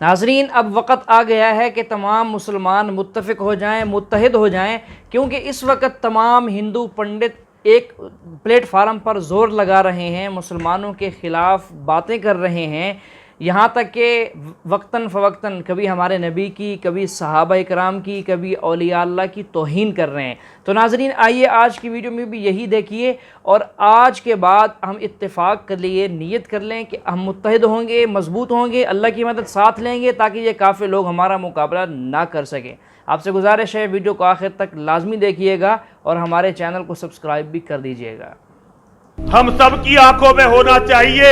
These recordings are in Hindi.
नाजरीन, अब वक़्त आ गया है कि तमाम मुसलमान मुत्तफ़िक हो जाएं, मुत्तहिद हो जाएं, क्योंकि इस वक्त तमाम हिंदू पंडित एक प्लेटफार्म पर ज़ोर लगा रहे हैं, मुसलमानों के ख़िलाफ़ बातें कर रहे हैं। यहाँ तक कि वक्तन फ़वक्तन कभी हमारे नबी की, कभी सहाबा इकराम की, कभी औलिया अल्लाह की तौहीन कर रहे हैं। तो नाजरीन, आइए आज की वीडियो में भी यही देखिए और आज के बाद हम इत्तेफाक कर लिए नियत कर लें कि हम मुत्तहिद होंगे, मजबूत होंगे, अल्लाह की मदद साथ लेंगे ताकि ये काफ़िर लोग हमारा मुकाबला ना कर सकें। आपसे गुजारिश है वीडियो को आखिर तक लाजमी देखिएगा और हमारे चैनल को सब्सक्राइब भी कर दीजिएगा। हम सब की आंखों में होना चाहिए,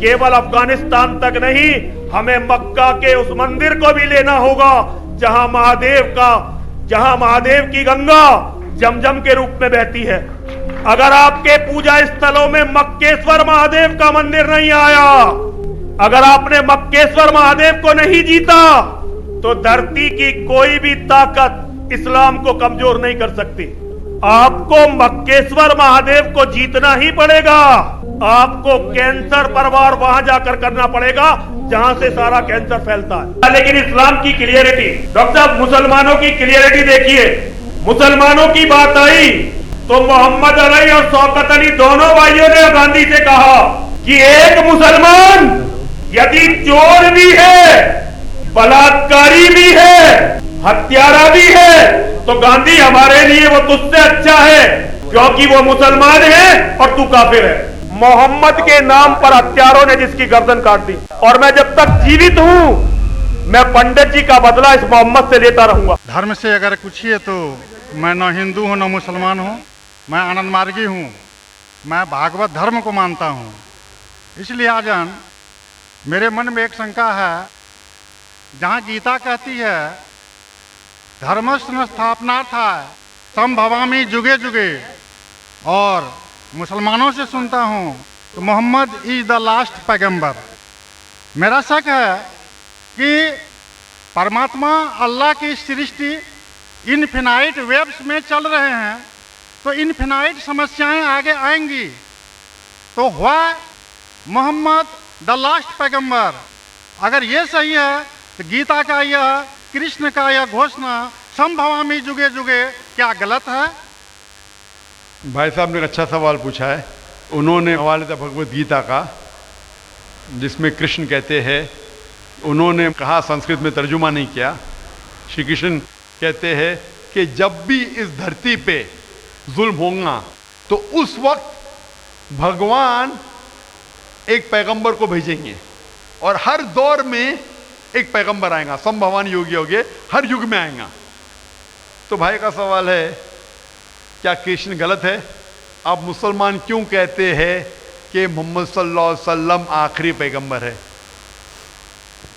केवल अफगानिस्तान तक नहीं, हमें मक्का के उस मंदिर को भी लेना होगा जहां महादेव की गंगा जमजम के रूप में बहती है। अगर आपके पूजा स्थलों में मक्केश्वर महादेव का मंदिर नहीं आया, अगर आपने मक्केश्वर महादेव को नहीं जीता, तो धरती की कोई भी ताकत इस्लाम को कमजोर नहीं कर सकती। आपको मक्केश्वर महादेव को जीतना ही पड़ेगा। आपको कैंसर पर वार वहां जाकर करना पड़ेगा जहां से सारा कैंसर फैलता है। लेकिन इस्लाम की क्लियरिटी, डॉक्टर साहब मुसलमानों की क्लियरिटी देखिए। मुसलमानों की बात आई तो मोहम्मद अली और शौकत अली दोनों भाइयों ने गांधी से कहा कि एक मुसलमान यदि चोर भी है, बलात्कारी भी है, हत्यारा भी है, तो गांधी हमारे लिए वो तुझसे अच्छा है क्योंकि वो मुसलमान है और तू काफिर है। मोहम्मद के नाम पर हत्यारों ने जिसकी गर्दन काट दी, और मैं जब तक जीवित हूं मैं पंडित जी का बदला इस मोहम्मद से लेता रहूंगा। धर्म से अगर पूछिए तो मैं न हिंदू हूँ न मुसलमान हूँ, मैं आनंद मार्गी हूँ, मैं भागवत धर्म को मानता हूँ। इसलिए आजन मेरे मन में एक शंका है, जहाँ गीता कहती है धर्मस्य स्थापनार्थाय संभवामि जुगे जुगे, और मुसलमानों से सुनता हूँ तो मोहम्मद इज द लास्ट पैगंबर। मेरा शक है कि परमात्मा अल्लाह की सृष्टि इनफिनाइट वेब्स में चल रहे हैं, तो इनफिनाइट समस्याएं आगे आएंगी। तो हुआ मोहम्मद द लास्ट पैगंबर। अगर ये सही है तो गीता का यह, कृष्ण का यह घोषणा संभवामि जुगे जुगे क्या गलत है? भाई साहब ने एक अच्छा सवाल पूछा है। उन्होंने हवाले था भगवत गीता का, जिसमें कृष्ण कहते हैं, उन्होंने कहा, संस्कृत में तर्जुमा नहीं किया। श्री कृष्ण कहते हैं कि जब भी इस धरती पे जुल्म होगा तो उस वक्त भगवान एक पैगंबर को भेजेंगे और हर दौर में एक पैगंबर आएगा, संभवान योगी होगे, हर युग में आएगा। तो भाई का सवाल है, क्या कृष्ण गलत है? आप मुसलमान क्यों कहते हैं कि मोहम्मद सल्लल्लाहु अलैहि वसल्लम आखिरी पैगंबर है?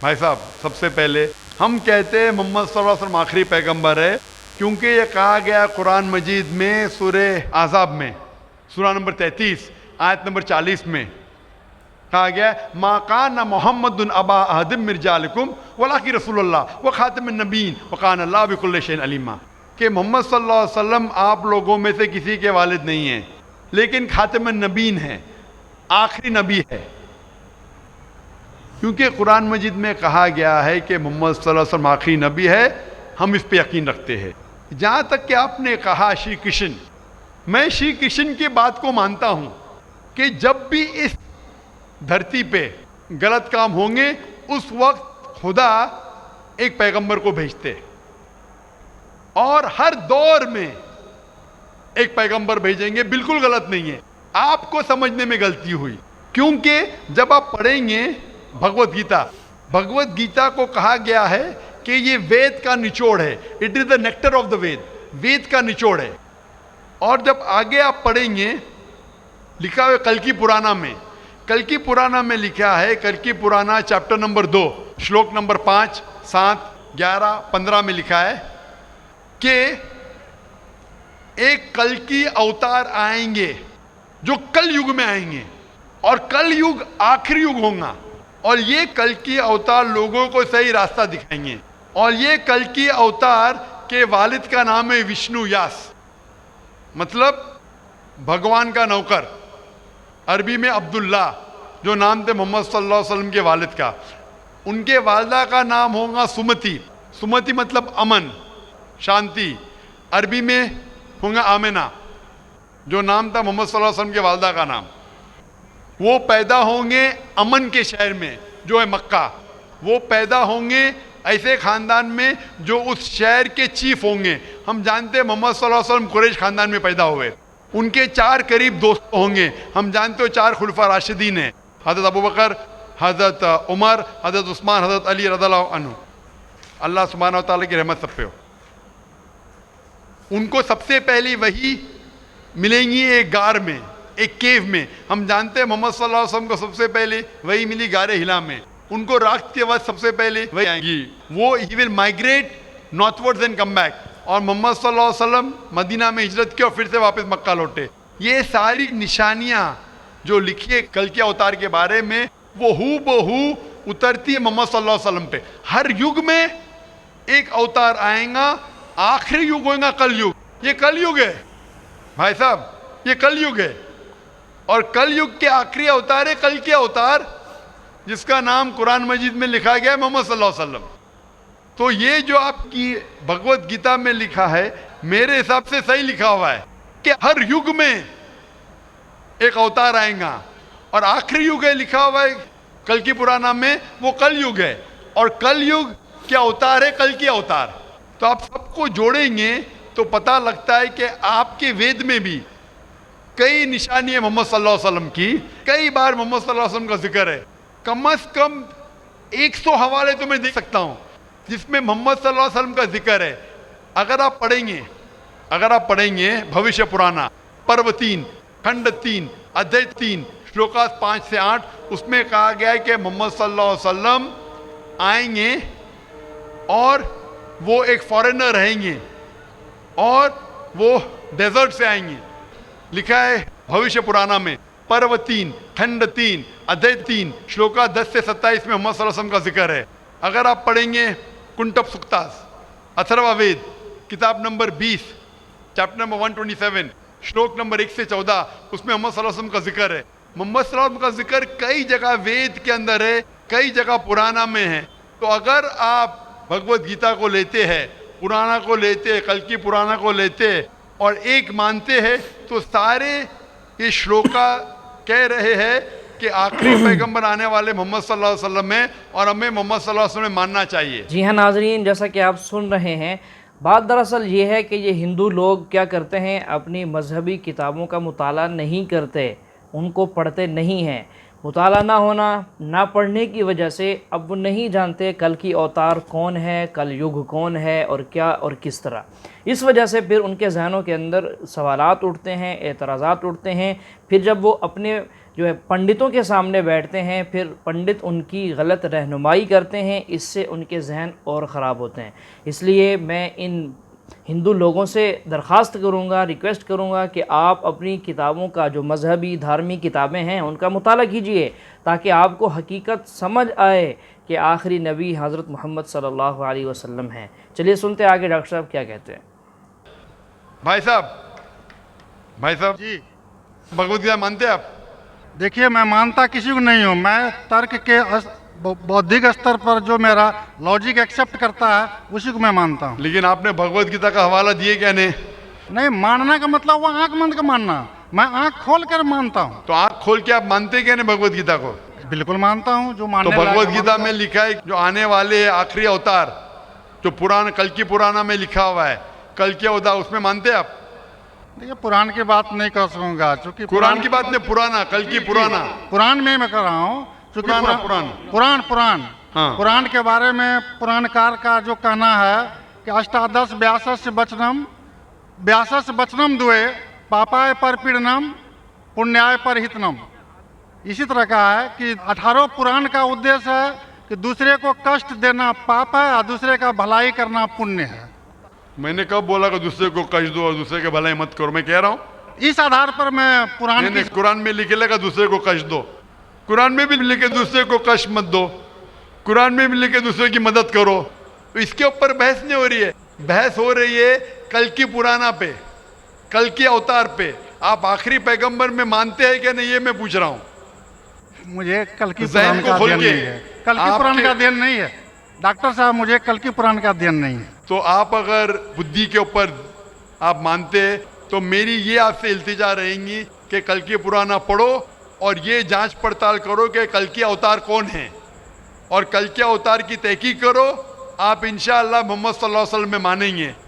भाई साहब, सबसे पहले हम कहते हैं मोहम्मद सल्लल्लाहु अलैहि वसल्लम आखिरी पैगंबर है क्योंकि ये कहा गया कुरान मजीद में, सूरह आज़ाब में, सूरा नंबर 33 आयत नंबर 40 में कहा गया, मा काना मुहम्मदुन अबा अहदिम मिन रिजालिकुम वलाकिन रसूलुल्लाह व खातिमुन नबीय्यीन व काना अल्लाहु बिकुल्लि शैइन अलीमा। कि मोहम्मद सल्लल्लाहु अलैहि वसल्लम आप लोगों में से किसी के वालिद नहीं हैं, लेकिन खातिमुन नबीय्यीन हैं, आखिरी नबी है। क्योंकि कुरान मजीद में कहा गया है कि मोहम्मद सल्लल्लाहु अलैहि वसल्लम आखिरी नबी है, हम इस पे यकीन रखते हैं। जहाँ तक कि आपने कहा श्री कृष्ण, मैं श्री कृष्ण की बात को मानता हूँ कि जब भी इस धरती पे गलत काम होंगे उस वक्त खुदा एक पैगंबर को भेजते, और हर दौर में एक पैगंबर भेजेंगे। बिल्कुल गलत नहीं है, आपको समझने में गलती हुई। क्योंकि जब आप पढ़ेंगे भगवत गीता को कहा गया है कि ये वेद का निचोड़ है, it is the nectar of the Veda, Veda का निचोड़ है। और जब आगे आप पढ़ेंगे, लिखा हुआ कल्कि पुराना में, कल्कि पुराना में लिखा है, कल्कि पुराना चैप्टर नंबर 2 श्लोक नंबर 5, 7, 11, 15 में लिखा है कि एक कल्कि अवतार आएंगे जो कल युग में आएंगे, और कल युग आखिरी युग होगा, और ये कल्कि अवतार लोगों को सही रास्ता दिखाएंगे। और ये कल्कि अवतार के वालिद का नाम है विष्णु यास, मतलब भगवान का नौकर, अरबी में अब्दुल्ला, जो नाम थे मोहम्मद सल्लल्लाहु अलैहि वसल्लम के वालिद का। उनके वालदा का नाम होगा सुमति। सुमति मतलब अमन, शांति। अरबी में होगा आमिना, जो नाम था मोहम्मद सल्लल्लाहु अलैहि वसल्लम के वालदा का नाम। वो पैदा होंगे अमन के शहर में जो है मक्का। वो पैदा होंगे ऐसे खानदान में जो उस शहर के चीफ होंगे। हम जानते हैं मोहम्मद सल्लल्लाहु अलैहि वसल्लम कुरैश खानदान में पैदा हुए। उनके 4 करीब दोस्त होंगे। हम जानते हो 4 खुलफा राशिदीन हैं, हज़रत अबू बकर, हज़रत उमर, हज़रत उस्मान, हज़रत अली रज़ियल्लाहु अन्हु। अल्लाह सुब्हानहू व तआला की रहमत सब पे हो। उनको सबसे पहली वही मिलेंगी एक गार में, एक केव में। हम जानते हैं मोहम्मद सल्लल्लाहु अलैहि वसल्लम को सबसे पहले वही मिली गारे हिला में। उनको रात के बाद सबसे पहले वही आएंगी। वो he will migrate northwards and come back. और मोहम्मद सल्लल्लाहु अलैहि वसल्लम मदीना में हिजरत की और फिर से वापस मक्का लौटे। ये सारी निशानियाँ जो लिखी है कल के अवतार के बारे में, वो हू बहू उतरती है मोहम्मद सल्लल्लाहु अलैहि वसल्लम पे। हर युग में एक अवतार आएगा। आखिरी युग होगा कल युग। ये कल युग है भाई साहब, ये कल युग है। और कल युग के आखिरी अवतार है कल के अवतार, जिसका नाम कुरान मजीद में लिखा गया है मोहम्मद सल्लल्लाहु अलैहि वसल्लम। तो ये जो आपकी भगवत गीता में लिखा है, मेरे हिसाब से सही लिखा हुआ है कि हर युग में एक अवतार आएगा। और आखिरी युग है लिखा हुआ है कल की पुराना में, वो कल युग है। और कल युग के अवतार है कल के अवतार। तो आप सबको जोड़ेंगे तो पता लगता है कि आपके वेद में भी कई निशानी है मोहम्मद सल्लल्लाहु अलैहि वसल्लम की। कई बार मोहम्मद सल्लल्लाहु अलैहि वसल्लम का जिक्र है। कम से कम 100 हवाले तो मैं देख सकता हूँ जिसमें मोहम्मद सल्लल्लाहु अलैहि वसल्लम का जिक्र है। अगर आप पढ़ेंगे भविष्य पुराना पर्व 3 खंड 3 अध्याय 3 श्लोकास 5 से 8, उसमें कहा गया है कि मोहम्मद सल्लल्लाहु अलैहि वसल्लम आएंगे और वो एक फॉरेनर रहेंगे और वो डेजर्ट से आएंगे। लिखा है भविष्य पुराना में पर्व 3 खंड 3 अध्याय 3 श्लोका 10 से 27 में मोहम्मद सल्लल्लाहु अलैहि वसल्लम का जिक्र है। अगर आप पढ़ेंगे कुंटप सुक्तास अथर्ववेद किताब नंबर 20 चैप्टर नंबर 127 श्लोक नंबर 1 से 14, उसमें मोहम्मद सल्लल्लाहु अलैहि वसल्लम का जिक्र है। मोहम्मद सल्लल्लाहु अलैहि वसल्लम का जिक्र कई जगह वेद के अंदर है, कई जगह पुराना में है। तो अगर आप भगवत गीता को लेते हैं, पुराना को लेते हैं, कल की पुराना को लेते हैं और एक मानते हैं, तो सारे ये श्लोका कह रहे हैं कि आखिरी पैगंबर आने वाले मोहम्मद सल्लल्लाहु अलैहि वसल्लम है और हमें मोहम्मद सल्लल्लाहु अलैहि वसल्लम मानना चाहिए। जी हाँ नाजरीन, जैसा कि आप सुन रहे हैं, बात दरअसल ये है कि ये हिंदू लोग क्या करते हैं, अपनी मजहबी किताबों का मुताला नहीं करते, उनको पढ़ते नहीं हैं। मुताला ना होना, ना पढ़ने की वजह से अब वो नहीं जानते कल की अवतार कौन है, कल युग कौन है और क्या और किस तरह। इस वजह से फिर उनके जहनों के अंदर सवालात उठते हैं, एतराज़ात उठते हैं। फिर जब वो अपने जो है पंडितों के सामने बैठते हैं, फिर पंडित उनकी गलत रहनुमाई करते हैं, इससे उनके जहन और ख़राब होते हैं। इसलिए मैं इन हिंदू लोगों से दरख्वास्त करूँगा, रिक्वेस्ट करूँगा कि आप अपनी किताबों का जो मजहबी धार्मिक किताबें हैं उनका मुताला कीजिए, ताकि आपको हकीकत समझ आए कि आखिरी नबी हज़रत मोहम्मद सल्लल्लाहु अलैहि वसल्लम हैं। चलिए सुनते आगे डॉक्टर साहब क्या कहते हैं। भाई साहब जी भगवत गीता मानते हैं आप? देखिए, मैं मानता किसी को नहीं हूँ। मैं तर्क के बौद्धिक स्तर पर जो मेरा लॉजिक एक्सेप्ट करता है उसी को मैं मानता हूँ। लेकिन आपने भगवत गीता का हवाला दिए क्या नहीं, मानने का मतलब वो आंख बंद कर मानना, मैं आंख खोल कर मानता हूँ। तो आंख खोल के आप मानते क्या नहीं भगवत गीता को? बिल्कुल मानता हूँ। जो मानने तो भगवत लायक गीता में लिखा है जो आने वाले आखिरी अवतार, जो पुराना कल की पुराना में लिखा हुआ है कल के अवतार, उसमें मानते हैं आप? देखिए, पुराण की बात नहीं कर सकूंगा क्योंकि कुरान की बात नहीं, पुराना कल की पुराना पुराण में मैं कर रहा हूँ क्योंकि पुराण हाँ। पुराण के बारे में पुराणकार का जो कहना है कि अष्टादश व्यासस वचनम दुए पापाय पर पीड़नम पुण्याय पर हितनम। इसी तरह का है कि 18 पुराण का उद्देश्य है कि दूसरे को कष्ट देना पाप है और दूसरे का भलाई करना पुण्य है। मैंने कब बोला कि दूसरे को कष्ट दो और दूसरे के भलाई मत करो? मैं कह रहा हूँ इस आधार पर मैं कुरान में लिखे लगा दूसरे को कष्ट दो, कुरान में भी लिखे दूसरे को कष्ट मत दो, कुरान में भी लिखे दूसरे की मदद करो। तो इसके ऊपर बहस नहीं हो रही है, बहस हो रही है कल की पुराना पे, कल के अवतार पे। आप आखिरी पैगंबर में मानते हैं क्या नहीं, ये मैं पूछ रहा हूँ। मुझे कल की ज़हन पुराण को का खोल अध्ययन के नहीं है। कल की पुराण का अध्ययन नहीं है डॉक्टर साहब, मुझे कल की पुराण का अध्ययन नहीं है। तो आप अगर बुद्धि के ऊपर आप मानते तो मेरी ये आपसे इल्तिजा रहेंगी कि कल की पुराना पढ़ो और ये जांच पड़ताल करो कि कल की अवतार कौन है और कल के अवतार की तहकीक करो। आप इंशाअल्लाह मोहम्मद सल्लल्लाहु अलैहि वसल्लम में मानेंगे।